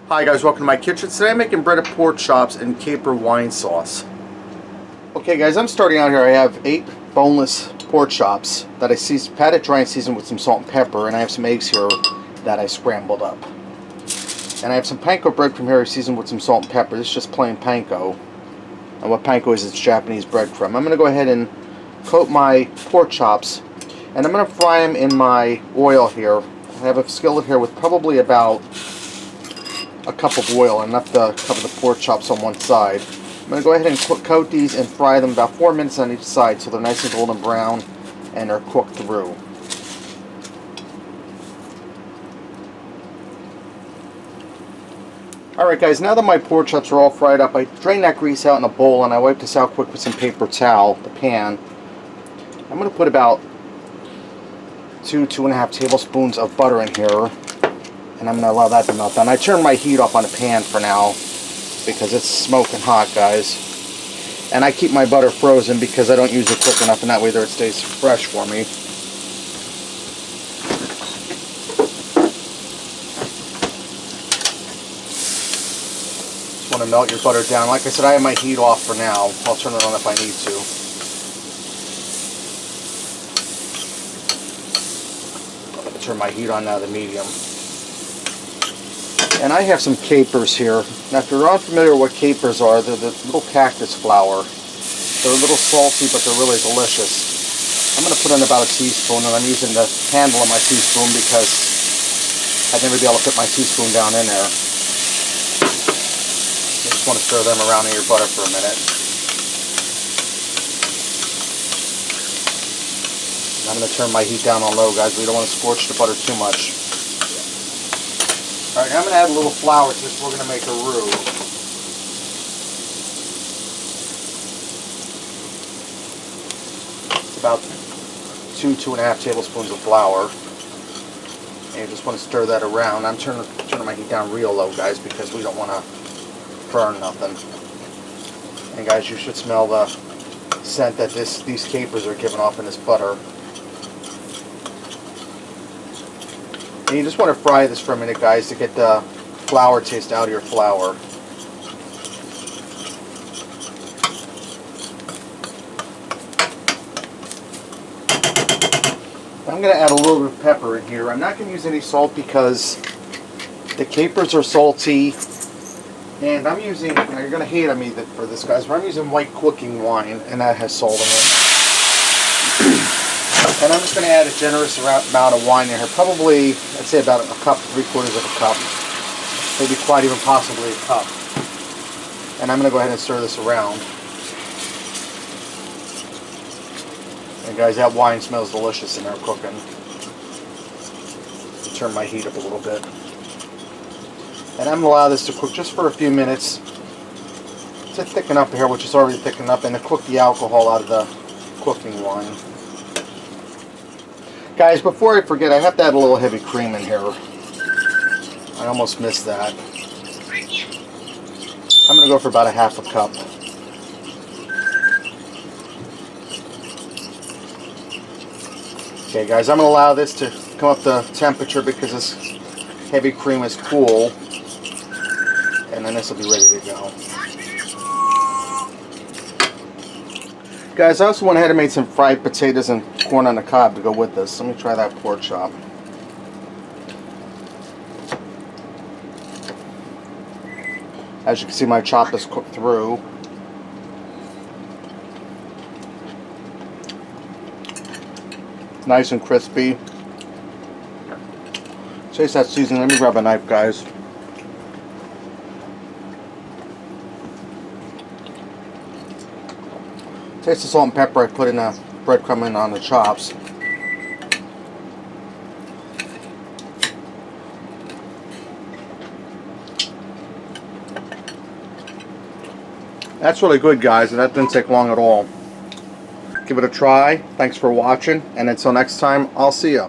Hi guys, welcome to my kitchen. Today I'm making breaded pork chops and caper wine sauce. Okay guys, I'm starting out here. I have 8 boneless pork chops that I patted dry and seasoned with some salt and pepper, and I have some eggs here that I scrambled up. And I have some panko bread from here seasoned with some salt and pepper. This is just plain panko. And what panko is, it's Japanese breadcrumb. I'm going to go ahead and coat my pork chops, and I'm going to fry them in my oil here. I have a skillet here with probably about a cup of oil, enough to cover the pork chops on one side. I'm going to go ahead and coat these and fry them about 4 minutes on each side so they're nice and golden brown and are cooked through. Alright guys, now that my pork chops are all fried up, I drain that grease out in a bowl and I wipe this out quick with some paper towel, the pan. I'm going to put about 2.5 tablespoons of butter in here, and I'm going to allow that to melt down. I turn my heat off on the pan for now because it's smoking hot, guys. And I keep my butter frozen because I don't use it quick enough, and that way there it stays fresh for me. Just want to melt your butter down. Like I said, I have my heat off for now. I'll turn it on if I need to. Turn my heat on now to medium. And I have some capers here. Now if you're unfamiliar with what capers are, they're the little cactus flower. They're a little salty, but they're really delicious. I'm going to put in about a teaspoon, and I'm using the handle of my teaspoon because I'd never be able to fit my teaspoon down in there. You just want to stir them around in your butter for a minute. I'm going to turn my heat down on low, guys. We don't want to scorch the butter too much. Alright, I'm going to add a little flour to this. We're going to make a roux. It's about 2.5 tablespoons of flour. And you just want to stir that around. I'm turning my heat down real low, guys, because we don't want to burn nothing. And guys, you should smell the scent that these capers are giving off in this butter. And you just want to fry this for a minute, guys, to get the flour taste out of your flour. I'm going to add a little bit of pepper in here. I'm not going to use any salt because the capers are salty. And I'm using, now you're going to hate on me for this, guys, but I'm using white cooking wine, and that has salt in it. And I'm just going to add a generous amount of wine in here, probably, I'd say about a cup, 3/4 of a cup, maybe quite even possibly a cup. And I'm going to go ahead and stir this around. And guys, that wine smells delicious in there cooking. Turn my heat up a little bit. And I'm going to allow this to cook just for a few minutes to thicken up here, which is already thickened up, and to cook the alcohol out of the cooking wine. Guys, before I forget, I have to add a little heavy cream in here. I almost missed that. I'm going to go for about a 1/2 cup. Okay guys, I'm going to allow this to come up to temperature because this heavy cream is cool. And then this will be ready to go. Guys, I also went ahead and made some fried potatoes and corn on the cob to go with this. Let me try that pork chop. As you can see, my chop is cooked through. It's nice and crispy. Taste that seasoning. Let me grab a knife, guys. Taste the salt and pepper I put in a breadcrumb in on the chops. That's really good, guys, and that didn't take long at all. Give it a try. Thanks for watching, and until next time, I'll see ya.